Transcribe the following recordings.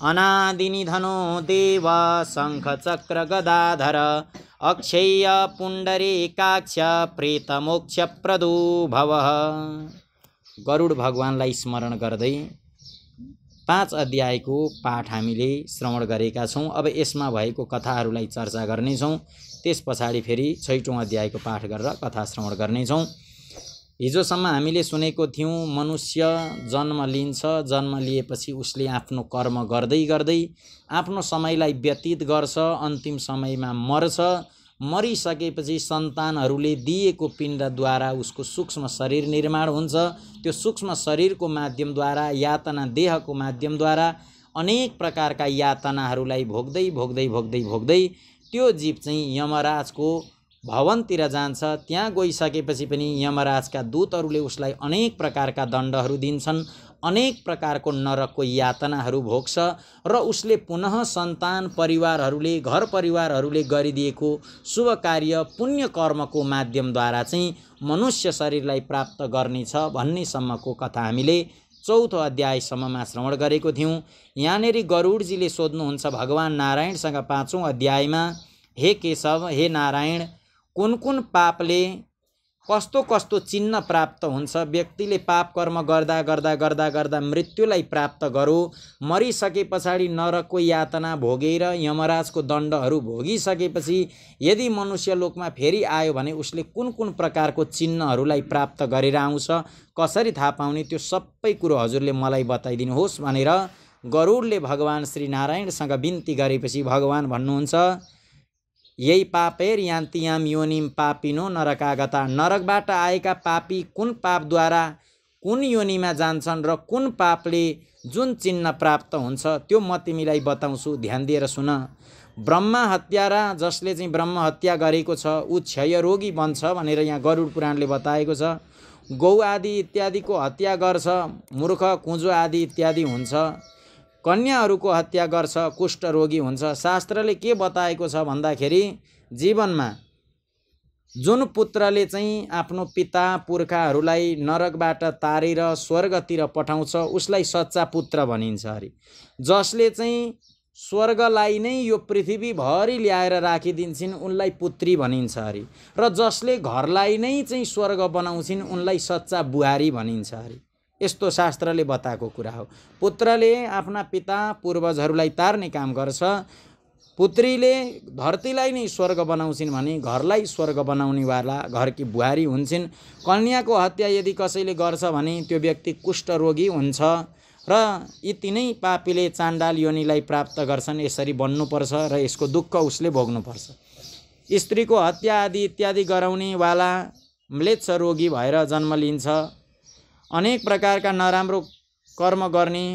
अनादिनिधनो देव शङ्ख चक्र गदाधर अक्षय पुण्डरीकाक्ष प्रेतमोक्ष प्रदो भवः। गरुड भगवानलाई स्मरण गर्दै 5 अध्यायको पाठ हामीले श्रवण गरेका छौँ। अब यसमा भएको कथाहरूलाई चर्चा गर्नेछौँ। त्यस पछाडि फेरि 6औं अध्यायको पाठ गरेर कथा श्रवण गर्नेछौँ। हिजोसम्म हामीले सुनेको थियौँ मनुष्य जन्म लिन्छ, जन्म लिएपछि उसले आफ्नो कर्म गर्दै गर्दै आफ्नो समयलाई व्यतीत गर्छ, अन्तिम समयमा मर्छ। मरिसकेपछि सन्तानहरूले दिएको पिण्डद्वारा उसको सूक्ष्म शरीर निर्माण हुन्छ। त्यो सूक्ष्म शरीरको माध्यमद्वारा, यातना देहको माध्यमद्वारा अनेक प्रकारका यातनाहरूलाई भोग्दै भोग्दै भोग्दै भोग्दै त्यो जीव चाहिँ यमराजको भवनतिर जान्छ। त्यहाँ गइसकेपछि पनि यमराजका दूतहरूले उसलाई अनेक प्रकारका दण्डहरू दिन्छन्, अनेक प्रकारको नरकको यातनाहरू भोग्छ र उसले पुनः सन्तान परिवारहरूले, घर परिवारहरूले गरिदिएको शुभ कार्य पुण्य कर्मको माध्यमद्वारा चाहिँ मनुष्य शरीरलाई प्राप्त गर्नेछ भन्नेसम्मको कथा हामीले 4औं अध्यायसम्ममा श्रवण गरेको थियौँ। यहाँनिर गरुडजीले सोध्नुहुन्छ भगवान नारायणसँग 5औं अध्यायमा, हे केशव, हे नारायण, कुन कुन पापले कस्तो कस्तो चिन्ह प्राप्त हुन्छ? व्यक्तिले पाप कर्म गर्दा गर्दा गर्दा गर्दा मृत्युलाई प्राप्त गरो, मरिसके पछाडि नरकको यातना भोगेर यमराजको दण्डहरू भोगिसकेपछि यदि मनुष्य लोकमा फेरि आयो भने उसले कुन कुन प्रकारको चिन्हहरूलाई प्राप्त गरेर आउँछ, कसरी थाहा पाउने? त्यो सबै कुरो हजुरले मलाई बताइदिनुहोस् भनेर गरुडले भगवान श्री नारायणसँग बिन्ती गरेपछि भगवान भन्नुहुन्छ, यही पापेर यान्तियाम योनिम पापिनो नरकागता। नरकबाट आएका पापी कुन पापद्वारा कुन योनिमा जान्छन् र कुन पापले जुन चिन्ह प्राप्त हुन्छ त्यो म तिमीलाई बताउँछु, ध्यान दिएर सुन। ब्रह्मा हत्यारा, जसले चाहिँ ब्रह्म हत्या गरेको छ ऊ क्षय रोगी बन्छ भनेर यहाँ गरुड पुराणले बताएको छ। गौ आदि इत्यादिको हत्या गर्छ, मूर्ख कुँजो आदि इत्यादि हुन्छ। कन्याहरूको हत्या गर्छ, कुष्ठ रोगी हुन्छ। शास्त्रले के बताएको छ भन्दाखेरि जीवनमा जुन पुत्रले चाहिँ आफ्नो पिता पुर्खाहरूलाई नरकबाट तारेर स्वर्गतिर पठाउँछ उसलाई सच्चा पुत्र भनिन्छ अरे। जसले चाहिँ स्वर्गलाई नै यो पृथ्वीभरि ल्याएर राखिदिन्छन् उनलाई पुत्री भनिन्छ अरे। र जसले घरलाई नै चाहिँ स्वर्ग बनाउँछिन् उनलाई सच्चा बुहारी भनिन्छ अरे। यस्तो शास्त्रले बताएको कुरा हो। पुत्रले आफ्ना पिता पूर्वजहरूलाई तार्ने काम गर्छ, पुत्रीले धरतीलाई नै स्वर्ग बनाउँछिन् भने घरलाई स्वर्ग बनाउनेवाला घरकी बुहारी हुन्छन्। कन्याको हत्या यदि कसैले गर्छ भने त्यो व्यक्ति कुष्ठरोगी हुन्छ र यी तीनै पापीले चाण्डाल योनिलाई प्राप्त गर्छन्। यसरी बन्नुपर्छ र यसको दुःख उसले भोग्नुपर्छ। स्त्रीको हत्या आदि इत्यादि गराउनेवाला म्लेच्छ रोगी भएर जन्म लिन्छ। अनेक प्रकारका नराम्रो कर्म गर्ने,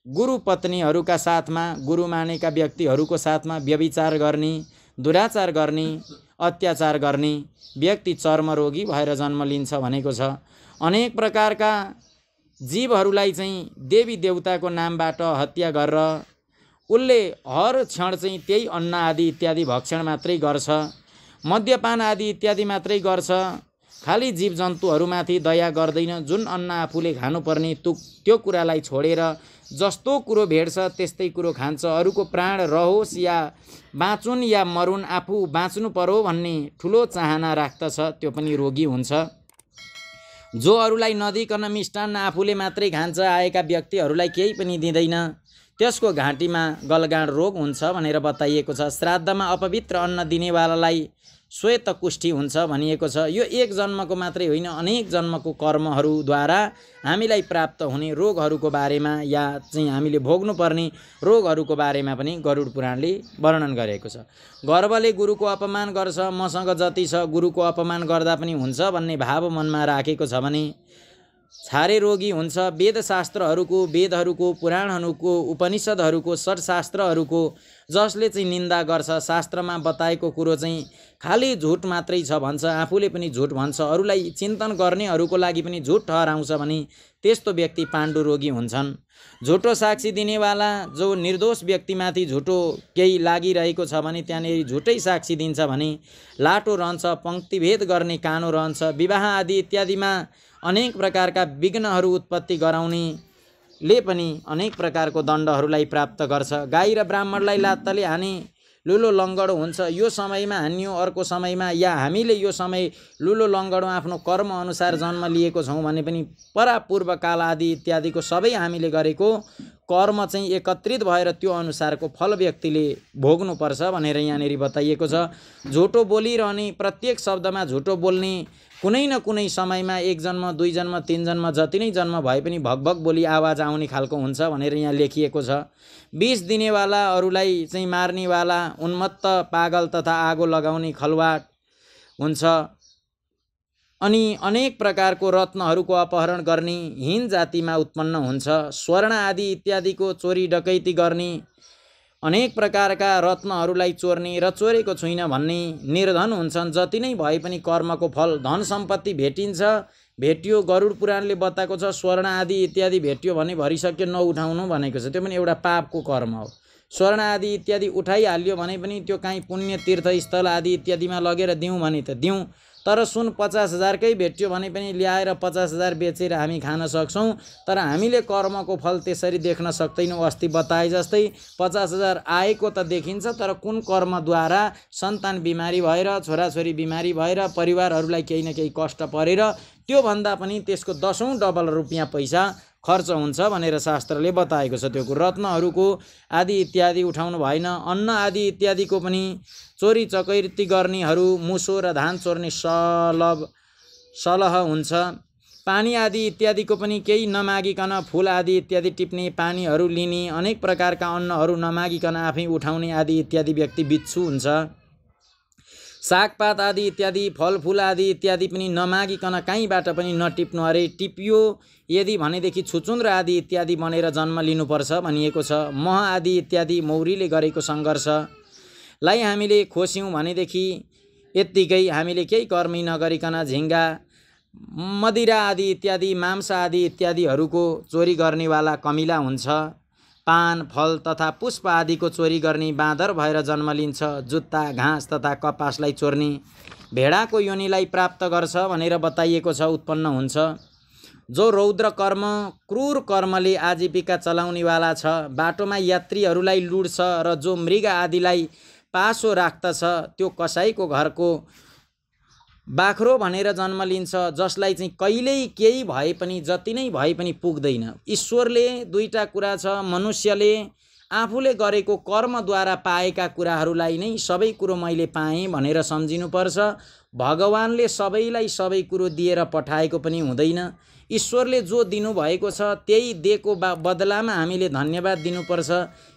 गुरु पत्नीहरूका साथमा, गुरु मानेका व्यक्तिहरूको साथमा व्यभिचार गर्ने, दुराचार गर्ने, अत्याचार गर्ने व्यक्ति चर्मरोगी भएर जन्म लिन्छ भनेको छ। अनेक प्रकारका जीवहरूलाई चाहिँ देवी देवताको नामबाट हत्या गरेर उसले हर क्षण चाहिँ त्यही अन्न आदि इत्यादि भक्षण मात्रै गर्छ, मद्यपान आदि इत्यादि मात्रै गर्छ। खाली जीव जन्तुहरूमाथि दया गर्दैन। जुन अन्न आफूले खानुपर्ने त्यो कुरालाई छोडेर जस्तो कुरो भेट्छ त्यस्तै कुरो खान्छ। अरूको प्राण रहोस् या बाँचुन् या मरुन्, आफू बाँच्नु पर्यो भन्ने ठुलो चाहना राख्दछ, त्यो पनि रोगी हुन्छ। जो अरूलाई नदिकन मिष्टान्न आफूले मात्रै खान्छ, आएका व्यक्तिहरूलाई केही पनि दिँदैन, त्यसको घाँटीमा गलगाँड रोग हुन्छ भनेर बताइएको छ। श्राद्धमा अपवित्र अन्न दिनेवालालाई श्वेत कुष्ठी हुन्छ भनिएको छ। यो एक जन्मको मात्रै होइन, अनेक जन्मको कर्महरूद्वारा हामीलाई प्राप्त हुने रोगहरूको बारेमा या चाहिँ हामीले भोग्नुपर्ने रोगहरूको बारेमा पनि गरुड पुराणले वर्णन गरेको छ। गर्वले गुरुको अपमान गर्छ, मसँग जति छ गुरुको अपमान गर्दा पनि हुन्छ भन्ने भाव मनमा राखेको छ भने छारे रोगी हुन्छ। वेदहरूको, पुराणहरूको, उपनिषदहरूको, षट्शास्त्रहरूको जसले चाहिँ निन्दा गर्छ, शास्त्रमा बताएको कुरो चाहिँ खाली झुट मात्रै छ भन्छ, आफूले पनि झुट भन्छ, अरूलाई चिन्तन गर्नेहरूको लागि पनि झुट ठहराउँछ भने त्यस्तो व्यक्ति पाण्डु रोगी हुन्छन्। झुटो साक्षी दिनेवाला, जो निर्दोष व्यक्तिमाथि झुटो केही लागिरहेको छ भने त्यहाँनिर झुटै साक्षी दिन्छ भने लाटो रहन्छ, पङ्क्तिभेद गर्ने कानो रहन्छ। विवाह आदि इत्यादिमा अनेक प्रकारका विघ्नहरू उत्पत्ति गराउने ले पनि अनेक प्रकारको दण्डहरूलाई प्राप्त गर्छ। गाई र ब्राह्मणलाई लात्ताले हाने लुलो लङ्गडो हुन्छ, यो समयमा हान्यो, अर्को समयमा, या हामीले यो समय लुलो लङ्गडो आफ्नो कर्म अनुसार जन्म लिएको छौँ भने पनि परापूर्व काल आदि इत्यादिको सबै हामीले गरेको कर्म चाहिँ एकत्रित भएर त्यो अनुसारको फल व्यक्तिले भोग्नुपर्छ भनेर यहाँनिर बताइएको छ। झुटो बोलिरहने, प्रत्येक शब्दमा झुटो बोल्ने, कुनै न कुनै समयमा 1 जन्म 2 जन्म 3 जन्म जति नै जन्म भए पनि भगभग बोली आवाज आउने खालको हुन्छ भनेर यहाँ लेखिएको छ। विष दिनेवाला, अरूलाई चाहिँ मार्नेवाला, उन्मत्त, पागल तथा आगो लगाउने खलवाट हुन्छ। अनि अनेक प्रकारको रत्नहरूको अपहरण गर्ने, हीन जातिमा उत्पन्न हुन्छ। स्वर्ण आदि इत्यादिको चोरी डकैती गर्ने, अनेक प्रकारका रत्नहरूलाई चोर्ने र चोरेको छुइनँ भन्ने निर्धन हुन्छन्। जति नै भए पनि कर्मको फल, धन सम्पत्ति भेटिन्छ, भेटियो। गरुड पुराणले बताएको छ स्वर्ण आदि इत्यादि भेटियो भने भरिसक्यो नउठाउनु भनेको छ। त्यो पनि एउटा पापको कर्म हो। स्वर्ण आदि इत्यादि उठाइहाल्यो भने पनि त्यो काहीँ पुण्य तीर्थस्थल आदि इत्यादिमा लगेर दिउँ भने त दिउँ, तर सुन 50,000 कै भेट्यो भने पनि ल्याएर 50,000 बेचेर हामी खान सक्छौँ, तर हामीले कर्मको फल त्यसरी देख्न सक्दैनौँ। अस्ति बताए जस्तै 50,000 आएको त देखिन्छ, तर कुन कर्मद्वारा सन्तान बिमारी भएर, छोराछोरी बिमारी भएर, परिवारहरूलाई केही न केही कष्ट परेर त्योभन्दा पनि त्यसको 10औं डबल रुपियाँ पैसा खर्च हुन्छ भनेर शास्त्रले बताएको छ। त्यो रत्नहरूको आदि इत्यादि उठाउनु भएन। अन्न आदि इत्यादिको पनि चोरी चकैती गर्नेहरू, मुसो र धान चोर्ने सलह हुन्छ। पानी आदि इत्यादिको पनि केही नमागिकन फूल आदि इत्यादि टिप्ने, पानीहरू लिने, अनेक प्रकारका अन्नहरू नमागिकन आफै उठाउने आदि इत्यादि व्यक्ति बिच्छु हुन्छ। सागपात आदि इत्यादि, फलफूल आदि इत्यादि पनि नमागिकन कहीँबाट पनि नटिप्नु अरे। टिपियो यदि भनेदेखि छुचुन्द्र आदि इत्यादि बनेर जन्म लिनुपर्छ भनिएको छ। मह आदि इत्यादि मौरीले गरेको सङ्घर्षलाई हामीले खोस्यौँ भनेदेखि यत्तिकै हामीले केही कर्मै नगरिकन झिङ्गा, मदिरा आदि इत्यादि, मांस आदि इत्यादिहरूको चोरी गर्नेवाला कमिला हुन्छ। पान, फल तथा पुष्प आदिको चोरी गर्ने बाँदर भएर जन्म लिन्छ। जुत्ता, घाँस तथा कपासलाई चोर्ने भेडाको योनिलाई प्राप्त गर्छ भनेर बताइएको छ, उत्पन्न हुन्छ। जो रौद्र कर्म, क्रूर कर्मले आजीविका चलाउनेवाला छ, बाटोमा यात्रीहरूलाई लुट्छ र जो मृग आदिलाई पासो राख्दछ, त्यो कसाईको घरको बाख्रो भनेर जन्म लिन्छ, जसलाई चाहिँ कहिल्यै केही भए पनि, जति नै भए पनि पुग्दैन। ईश्वरले दुईटा कुरा छ, मनुष्यले आफूले गरेको कर्मद्वारा पाएका कुराहरूलाई नै सबै कुरो मैले पाएँ भनेर सम्झिनुपर्छ। भगवानले सबैलाई सबै कुरो दिएर पठाएको पनि हुँदैन। ईश्वरले जो दिनुभएको छ त्यही दिएको बदलामा हामीले धन्यवाद दिनुपर्छ।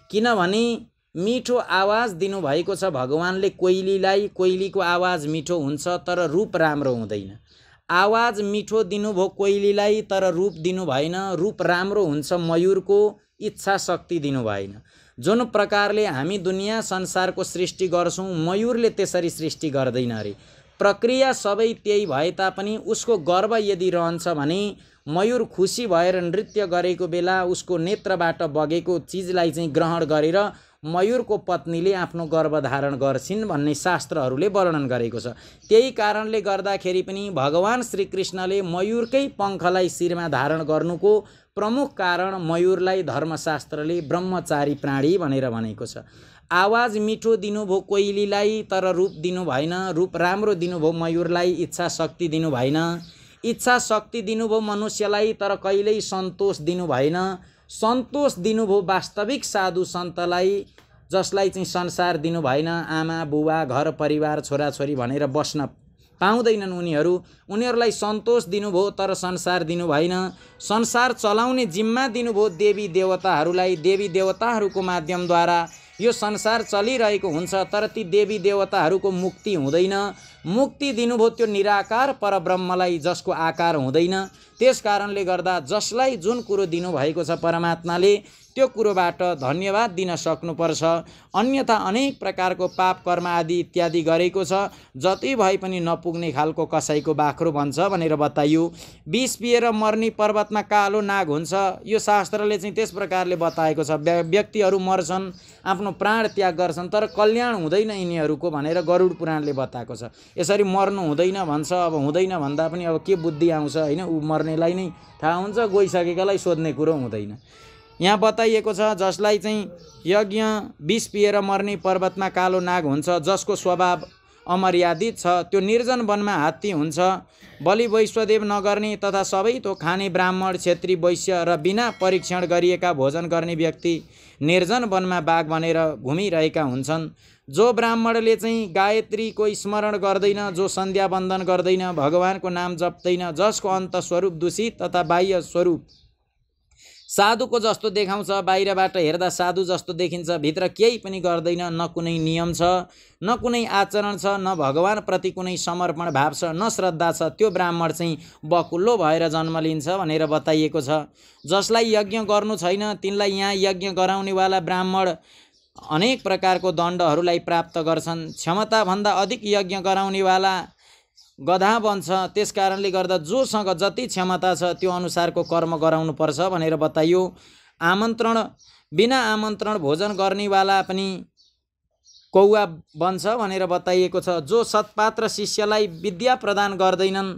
किनभने मिठो आवाज दिनुभएको छ भगवानले कोइलीलाई, कोइलीको आवाज मिठो हुन्छ तर रूप राम्रो हुँदैन। आवाज मिठो दिनुभयो कोइलीलाई तर रूप दिनु भएन, रूप राम्रो हुन्छ मयूरको, इच्छा शक्ति दिनु भएन। जुन प्रकारले हामी दुनियाँ संसारको सृष्टि गर्छौँ, मयूरले त्यसरी सृष्टि गर्दैन अरे। प्रक्रिया सबै त्यही भए तापनि उसको गर्व यदि रहन्छ भने मयूर खुसी भएर नृत्य गरेको बेला उसको नेत्रबाट बगेको चिजलाई चाहिँ ग्रहण गरेर मयूरको पत्नीले आफ्नो गर्भ धारण गर्छिन् भन्ने शास्त्रहरूले वर्णन गरेको छ। त्यही कारणले गर्दाखेरि पनि भगवान श्रीकृष्णले मयूरकै पङ्खलाई शिरमा धारण गर्नुको प्रमुख कारण मयूरलाई धर्मशास्त्रले ब्रह्मचारी प्राणी भनेर भनेको छ। आवाज मिठो दिनुभयो कोइलीलाई तर रूप दिनु भएन, रूप राम्रो दिनुभयो मयूरलाई, इच्छा शक्ति दिनु भएन। इच्छा शक्ति दिनुभयो मनुष्यलाई तर कहिल्यै सन्तोष दिनु भएन। सन्तोष दिनुभयो वास्तविक साधु सन्तलाई, जसलाई चाहिँ संसार दिनु भएन। आमा बुबा, घर परिवार, छोराछोरी भनेर बस्न पाउँदैनन् उनीहरूलाई सन्तोष दिनुभयो तर संसार दिनु भएन। संसार चलाउने जिम्मा दिनुभयो देवी देवताहरूलाई, देवी देवताहरूको माध्यमद्वारा यो संसार चलिरहेको हुन्छ, तर ती देवी देवताहरूको मुक्ति हुँदैन। मुक्ति दिनुभयो त्यो निराकार परब्रह्मलाई, जसको आकार हुँदैन। त्यस कारणले गर्दा जसलाई जुन कुरो दिनुभएको छ परमात्माले त्यो कुरोबाट धन्यवाद दिन सक्नुपर्छ। अन्यथा अनेक प्रकारको पाप कर्म आदि इत्यादि गरेको छ, जति भए पनि नपुग्ने खालको कसैको बाख्रो भन्छ भनेर बताइयो। विष पिएर मर्ने पर्वतमा कालो नाग हुन्छ, यो शास्त्रले चाहिँ त्यस प्रकारले बताएको छ। व्यक्तिहरू मर्छन्, आफ्नो प्राण त्याग गर्छन्, तर कल्याण हुँदैन यिनीहरूको भनेर गरुड पुराणले बताएको छ। यसरी मर्नु हुँदैन भन्छ, अब हुँदैन भन्दा पनि अब के बुद्धि आउँछ होइन, ऊ मर्नेलाई नै थाहा हुन्छ, गइसकेकालाई सोध्ने कुरो हुँदैन। यहाँ बताइएको छ जसलाई चाहिँ यज्ञ विष पिएर मर्ने पर्वतमा कालो नाग हुन्छ, जसको स्वभाव अमर्यादित छ, त्यो निर्जन वनमा हात्ती हुन्छ। बलि वैश्वदेव नगर्ने तथा सबै थोक खाने ब्राह्मण, क्षेत्री, वैश्य र बिना परीक्षण गरिएका भोजन गर्ने व्यक्ति निर्जन वनमा बाघ बनेर घुमिरहेका हुन्छन्। जो ब्राह्मणले चाहिँ गायत्रीको स्मरण गर्दैन, जो सन्ध्या वन्दन गर्दैन, भगवानको नाम जप्दैन, जसको अन्त स्वरूप दूषित तथा बाह्य स्वरूप साधुको जस्तो देखाउँछ, बाहिरबाट हेर्दा साधु जस्तो देखिन्छ, भित्र केही पनि गर्दैन, न कुनै नियम छ, न कुनै आचरण छ, न भगवानप्रति कुनै समर्पण भाव छ, न श्रद्धा छ, त्यो ब्राह्मण चाहिँ बकुल्लो भएर जन्म लिन्छ भनेर बताइएको छ। जसलाई यज्ञ गर्नु छैन तिनलाई यहाँ यज्ञ गराउनेवाला ब्राह्मण अनेक प्रकारको दण्डहरूलाई प्राप्त गर्छन्। क्षमताभन्दा अधिक यज्ञ गराउनेवाला गधा बन्छ। त्यस कारणले गर्दा जोसँग जति क्षमता छ त्यो अनुसारको कर्म गराउनुपर्छ भनेर बताइयो। आमन्त्रण बिना आमन्त्रण भोजन गर्नेवाला पनि कौवा बन्छ भनेर बताइएको छ। जो सत्पात्र शिष्यलाई विद्या प्रदान गर्दैनन्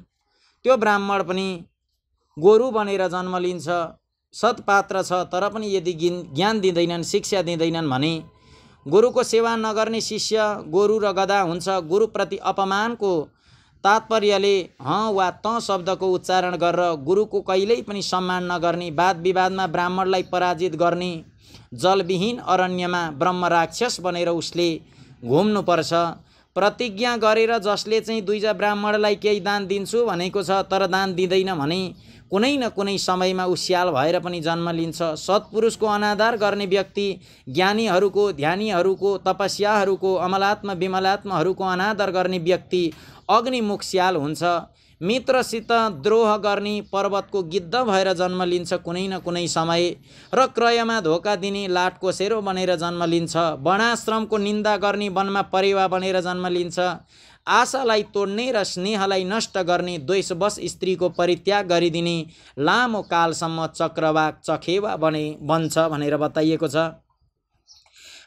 त्यो ब्राह्मण पनि गोरु बनेर जन्म लिन्छ। सत्पात्र छ तर पनि यदि ज्ञान दिँदैनन्, शिक्षा दिँदैनन् भने गुरुको सेवा नगर्ने शिष्य गोरु र गधा हुन्छ। गुरुप्रति अपमानको तात्पर्यले हँ वा त शब्दको उच्चारण गरेर गुरुको कहिल्यै पनि सम्मान नगर्ने, वाद विवादमा ब्राह्मणलाई पराजित गर्ने, जलविहीन अरण्यमा ब्रह्म राक्षस बनेर उसले घुम्नुपर्छ। प्रतिज्ञा गरेर जसले चाहिँ दुईजा ब्राह्मणलाई केही दान दिन्छु भनेको छ तर दान दिँदैन भने कुनै न कुनै समयमा उस्याल भएर पनि जन्म लिन्छ। सत्पुरुषको अनादर गर्ने व्यक्ति, ज्ञानीहरूको, ध्यानीहरूको, तपस्याहरूको, अमलात्म विमलात्महरूको अनादर गर्ने व्यक्ति अग्निमुख स्याल हुन्छ। मित्रसित द्रोह गर्ने पर्वतको गिद्ध भएर जन्म लिन्छ कुनै न कुनै समय, र क्रयमा धोका दिने लाटको सेरो बनेर जन्म लिन्छ। वर्णाश्रमको निन्दा गर्ने वनमा परेवा बनेर जन्म लिन्छ। आशालाई तोड्ने र स्नेहलाई नष्ट गर्ने, द्वेषवश स्त्रीको परित्याग गरिदिने, लामो कालसम्म चक्रवाक चखेवा बन्छ भनेर बताइएको छ।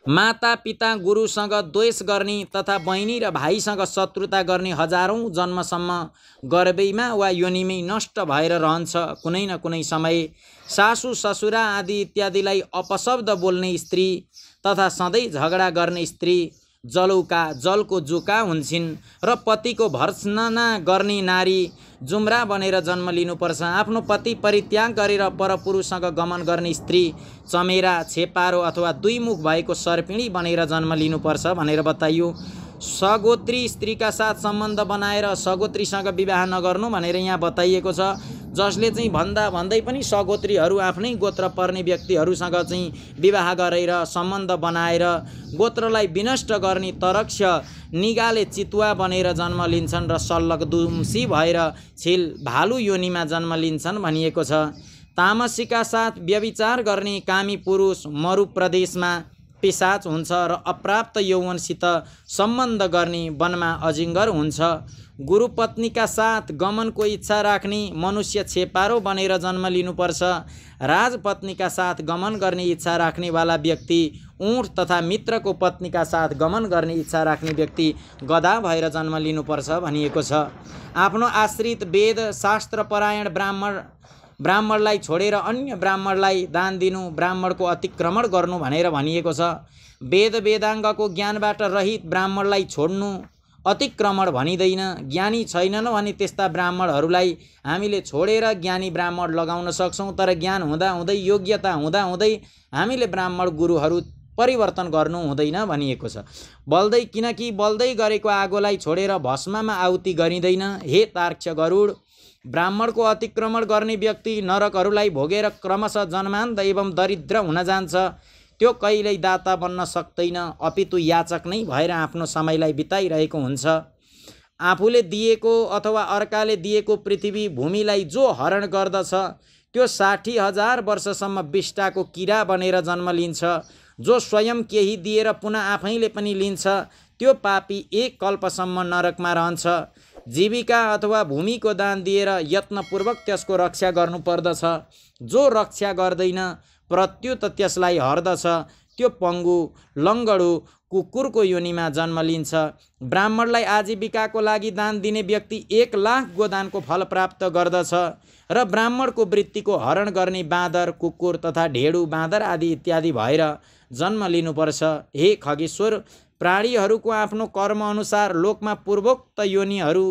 माता पिता गुरुसँग द्वेष गर्ने तथा बहिनी र भाइसँग शत्रुता गर्ने हजारौं जन्मसम्म गर्भैमा वा योनिमै नष्ट भएर रहन्छ। कुनै न कुनै समय सासु ससुरा आदि इत्यादिलाई अपशब्द बोल्ने स्त्री तथा सधैँ झगडा गर्ने स्त्री जलौका, जलको जुका हुन्छन्। र पतिको भर्त्सना गर्ने नारी जुम्रा बनेर जन्म लिनुपर्छ। आफ्नो पति परित्याग गरेर परपुरुषसँग गमन गर्ने स्त्री चमेरा, छेपारो अथवा दुई मुख भएको सर्पिणी बनेर जन्म लिनुपर्छ भनेर बताइयो। सगोत्री स्त्रीका साथ सम्बन्ध बनाएर सगोत्रीसँग विवाह नगर्नु भनेर यहाँ बताइएको छ। जसले चाहिँ भन्दै पनि सगोत्रीहरू आफ्नै गोत्र पर्ने व्यक्तिहरूसँग चाहिँ विवाह गरेर सम्बन्ध बनाएर गोत्रलाई विनष्ट गर्ने तरक्ष निगाले चितुवा बनेर जन्म लिन्छन् र सल्लकदुम्सी भएर छिल भालु योनिमा जन्म लिन्छन् भनिएको छ। तामसीका साथ व्यभिचार गर्ने कामी पुरुष मरु प्रदेशमा पिशाच हुन्छ र अप्राप्त यौवनसित सम्बन्ध गर्ने वनमा अजिङ्गर हुन्छ। गुरुपत्नीका साथ गमनको इच्छा राख्ने मनुष्य छेपारो बनेर जन्म लिनुपर्छ। राजपत्नीका साथ गमन गर्ने इच्छा राख्नेवाला व्यक्ति ऊँट तथा मित्रको पत्नीका साथ गमन गर्ने इच्छा राख्ने व्यक्ति गधा भएर जन्म लिनुपर्छ भनिएको छ। आफ्नो आश्रित वेद शास्त्रपरायण ब्राह्मणलाई छोडेर अन्य ब्राह्मणलाई दान दिनु ब्राह्मणको अतिक्रमण गर्नु भनेर भनिएको छ। वेद वेदाङ्गको ज्ञानबाट रहित ब्राह्मणलाई छोड्नु अतिक्रमण भनिँदैन। ज्ञानी छैनन् भने त्यस्ता ब्राह्मणहरूलाई हामीले छोडेर ज्ञानी ब्राह्मण लगाउन सक्छौँ, तर ज्ञान हुँदाहुँदै योग्यता हुँदाहुँदै हामीले ब्राह्मण गुरुहरू परिवर्तन गर्नु हुँदैन भनिएको छ। किनकि बल्दै गरेको आगोलाई छोडेर भस्ममा आहुति गरिँदैन। हे तार्क्ष गरुड, ब्राह्मणको अतिक्रमण गर्ने व्यक्ति नरकहरूलाई भोगेर क्रमशः जन्मान्त एवं दरिद्र हुन जान्छ। त्यो कहिल्यै दाता बन्न सक्दैन, अपितु याचक नै भएर आफ्नो समयलाई बिताइरहेको हुन्छ। आफूले दिएको अथवा अर्काले दिएको पृथ्वी भूमिलाई जो हरण गर्दछ त्यो 60,000 वर्षसम्म विष्टाको किरा बनेर जन्म लिन्छ। जो स्वयं केही दिएर पुनः आफैले पनि लिन्छ त्यो पापी 1 कल्पसम्म नरकमा रहन्छ। जीविका अथवा भूमिको दान दिएर यत्नपूर्वक त्यसको रक्षा गर्नुपर्दछ। जो रक्षा गर्दैन प्रत्युत त्यसलाई हर्दछ त्यो पङ्गु लङ्गडु कुकुरको योनिमा जन्म लिन्छ। ब्राह्मणलाई आजीविकाको लागि दान दिने व्यक्ति 1 लाख गोदानको फल प्राप्त गर्दछ र ब्राह्मणको वृत्तिको हरण गर्ने बाँदर कुकुर तथा ढेडु बाँदर आदि इत्यादि भएर जन्म लिनुपर्छ। हे खगेश्वर, प्राणीहरूको आफ्नो कर्म अनुसार लोकमा पूर्वोक्त योनिहरू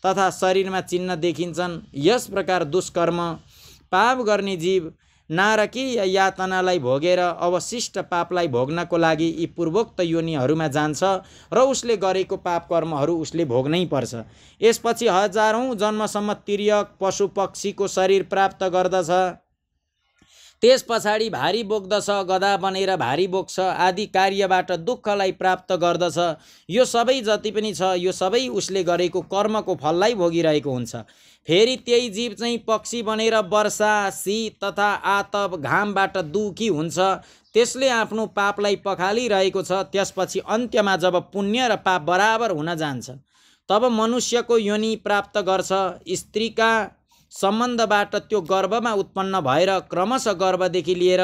तथा शरीरमा चिन्ह देखिन्छन्। यस प्रकार दुष्कर्म पाप गर्ने जीव नारकीय यातनालाई भोगेर अवशिष्ट पापलाई भोग्नको लागि यी पूर्वोक्त योनिहरूमा जान्छ र उसले गरेको पाप कर्महरू उसले भोग्नै पर्छ। यसपछि हजारौं जन्मसम्म तिर्यक पशु पक्षीको शरीर प्राप्त गर्दछ। त्यस पछाडि भारी बोक्दछ, गधा बनेर भारी बोक्छ आदि कार्यबाट दुःखलाई प्राप्त गर्दछ। यो सबै जति पनि छ यो सबै उसले गरेको कर्मको फललाई भोगिरहेको हुन्छ। फेरि त्यही जीव चाहिँ पक्षी बनेर वर्षा शीत तथा आतप घामबाट दुखी हुन्छ। त्यसले आफ्नो पापलाई पखालिरहेको छ। त्यसपछि अन्त्यमा जब पुण्य र पाप बराबर हुन जान्छ तब मनुष्यको योनि प्राप्त गर्छ। स्त्रीका सम्बन्धबाट त्यो गर्भमा उत्पन्न भएर क्रमशः गर्भदेखि लिएर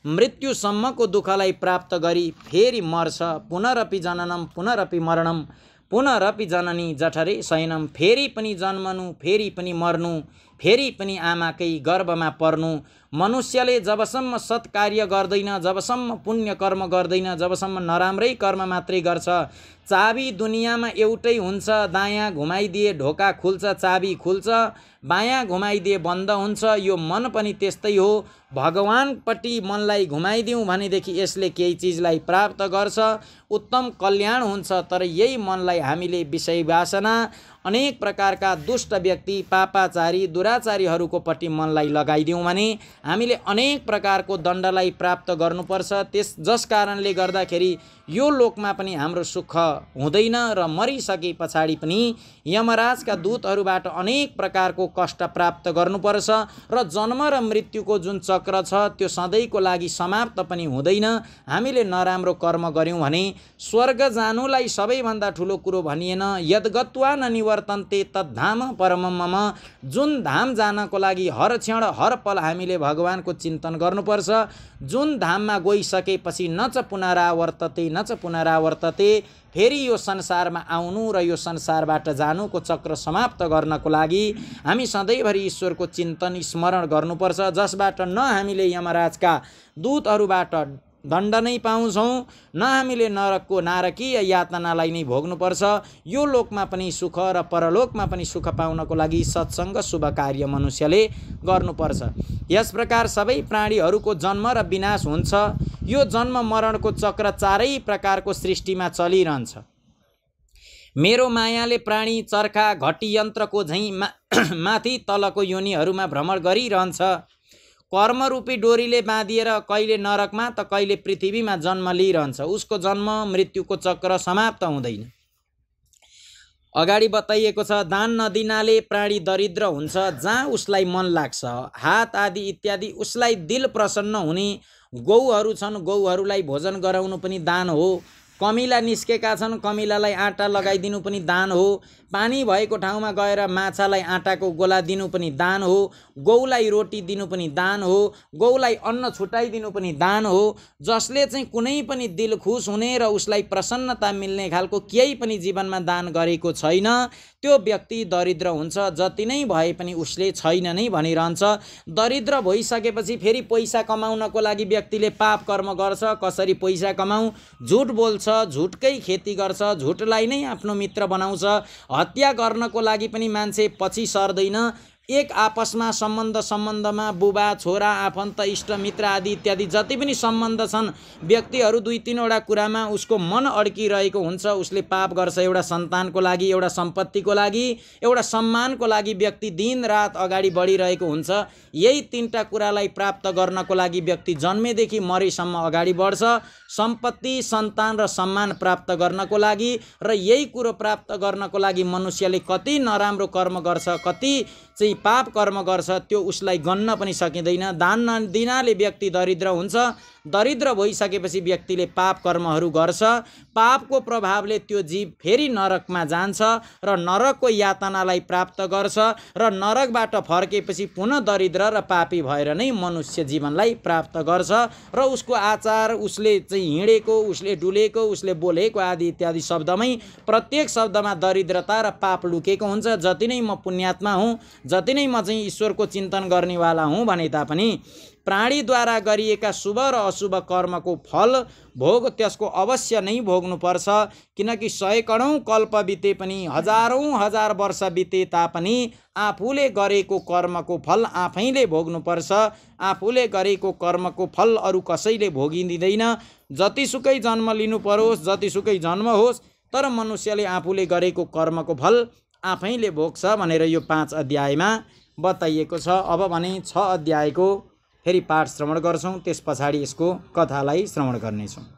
मृत्युसम्मको दुःखलाई प्राप्त गरी फेरि मर्छ। पुनरपि जननम पुनरपि मरणम पुनरपि जननी जठरे शयनम। फेरि पनि जन्मनु, फेरि पनि मर्नु, फेरि पनि आमाकै गर्भमा पर्नु। मनुष्यले जबसम्म सत्कार्य गर्दैन, जबसम्म पुण्य कर्म गर्दैन, जबसम्म नराम्रै कर्म मात्रै गर्छ, चाबी दुनियाँमा एउटै हुन्छ। दायाँ घुमाइदिए ढोका खुल्छ, चाबी खुल्छ, बायाँ घुमाइदिए बन्द हुन्छ। यो मन पनि त्यस्तै हो। भगवानपट्टि मनलाई घुमाइदिउँ भनेदेखि यसले केही चिजलाई प्राप्त गर्छ, उत्तम कल्याण हुन्छ। तर यही मनलाई हामीले विषय वासना अनेक प्रकारका दुष्ट व्यक्ति पापाचारी दुराचारीहरूको पट्टि मनलाई लगाइदिउँ भने हामीले अनेक प्रकारको दण्डलाई प्राप्त गर्नुपर्छ। जस कारणले गर्दाखेरि यो लोकमा पनि हाम्रो सुख हुँदैन र मरिसके पछाडि पनि यमराजका दूतहरूबाट अनेक प्रकारको कष्ट प्राप्त गर्नुपर्छ र जन्म र मृत्युको जुन चक्र छ त्यो सधैँको लागि समाप्त पनि हुँदैन। हामीले नराम्रो कर्म गर्यौँ भने स्वर्ग जानुलाई सबैभन्दा ठुलो कुरो भनिएन। यद्गत्वा न निवर्तन्ते तद्धाम परमम मम। जुन धाम जानको लागि हर क्षण हर पल हामीले भगवानको चिन्तन गर्नुपर्छ। जुन धाममा गइसकेपछि न च पुनरावर्तते न च पुनरावर्तते। फेरि यो संसारमा आउनु र यो संसारबाट जानुको चक्र समाप्त गर्नको लागि हामी सधैँभरि ईश्वरको चिन्तन स्मरण गर्नुपर्छ, जसबाट न हामीले यमराजका दूतहरूबाट दण्ड नै पाउँछौँ न हामीले नरकको नारकीय यातनालाई नै भोग्नुपर्छ। यो लोकमा पनि सुख र परलोकमा पनि सुख पाउनको लागि सत्सङ्ग शुभ कार्य मनुष्यले गर्नुपर्छ। यस प्रकार सबै प्राणीहरूको जन्म र विनाश हुन्छ। यो जन्म मरणको चक्र चारै प्रकारको सृष्टिमा चलिरहन्छ। मेरो मायाले प्राणी चर्खा घटी यन्त्रको झैँ माथि तलको योनिहरूमा भ्रमण गरिरहन्छ। कर्मरूपी डोरीले बाँधिएर कहिले नरकमा त कहिले पृथ्वीमा जन्म लिइरहन्छ। उसको जन्म मृत्युको चक्र समाप्त हुँदैन। अगाडि बताइएको छ दान नदिनाले प्राणी दरिद्र हुन्छ। जहाँ उसलाई मन लाग्छ, हात आदि इत्यादि उसलाई दिल प्रसन्न हुने गौहरू छन्, गौहरूलाई भोजन गराउनु पनि दान हो। कमिला निस्केका छन्, कमिलालाई आँटा लगाइदिनु पनि दान हो। पानी भएको ठाउँमा गएर माछालाई आँटाको गोला दिनु पनि दान हो। गौलाई रोटी दिनु पनि दान हो। गौलाई अन्न छुटाइदिनु पनि दान हो। जसले चाहिँ कुनै पनि दिल खुस हुने र उसलाई प्रसन्नता मिल्ने खालको केही पनि जीवनमा दान गरेको छैन त्यो व्यक्ति दरिद्र हुन्छ। जति नै भए पनि उसले छैन नै भनिरहन्छ। दरिद्र भइसकेपछि फेरि पैसा कमाउनको लागि व्यक्तिले पाप कर्म गर्छ। कसरी पैसा कमाऊ? झुट बोल्छ, झुटकै खेती गर्छ, झुटलाई नै आफ्नो मित्र बनाउँछ। हत्या गर्नको लागि पनि मान्छे पछि सर्दैन। एक आपसमा सम्बन्धमा बुबा छोरा आफन्त इष्ट मित्र आदि इत्यादि जति पनि सम्बन्ध छन् व्यक्तिहरू 2-3 वटा कुरामा उसको मन अड्किरहेको हुन्छ। उसले पाप गर्छ। एउटा सन्तानको लागि, एउटा सम्पत्तिको लागि, एउटा सम्मानको लागि व्यक्ति दिन रात अगाडि बढिरहेको हुन्छ। यही 3टा कुरालाई प्राप्त गर्नको लागि व्यक्ति जन्मेदेखि मरेसम्म अगाडि बढ्छ। सम्पत्ति, सन्तान र सम्मान प्राप्त गर्नको लागि र यही कुरो प्राप्त गर्नको लागि मनुष्यले कति नराम्रो कर्म गर्छ, कति चाहिँ पाप कर्म गर्छ त्यो उसलाई गन्न पनि सकिँदैन। दान नदिनाले व्यक्ति दरिद्र हुन्छ। दरिद्र भइसकेपछि व्यक्तिले पाप कर्महरू गर्छ। पापको प्रभावले त्यो जीव फेरि नरकमा जान्छ र नरकको यातनालाई प्राप्त गर्छ र नरकबाट फर्केपछि पुनः दरिद्र र पापी भएर नै मनुष्य जीवनलाई प्राप्त गर्छ र उसको आचार, उसले चाहिँ हिँडेको, उसले डुलेको, उसले बोलेको आदि इत्यादि शब्दमै प्रत्येक शब्दमा दरिद्रता र पाप लुकेको हुन्छ। जति नै म पुण्यात्मा हुँ, जति नै म चाहिँ ईश्वरको चिन्तन गर्नेवाला हुँ भने तापनि प्राणीद्वारा गरिएका शुभ र अशुभ कर्मको फल भोग त्यसको अवश्य नै भोग्नुपर्छ। किनकि 100 करोड कल्प बिते पनि, हजारौँ हजार वर्ष बिते तापनि आफूले गरेको कर्मको फल आफैले भोग्नुपर्छ। आफूले गरेको कर्मको फल अरू कसैले भोगिदिँदैन। जतिसुकै जन्म लिनु परोस्, जतिसुकै जन्म होस्, तर मनुष्यले आफूले गरेको कर्मको फल आफैले भोग्छ भनेर यो 5 अध्यायमा बताइएको छ। अब भने 6 अध्यायको फेरि पाठ श्रवण गर्छौँ, त्यस पछाडि यसको कथालाई श्रवण गर्नेछौँ।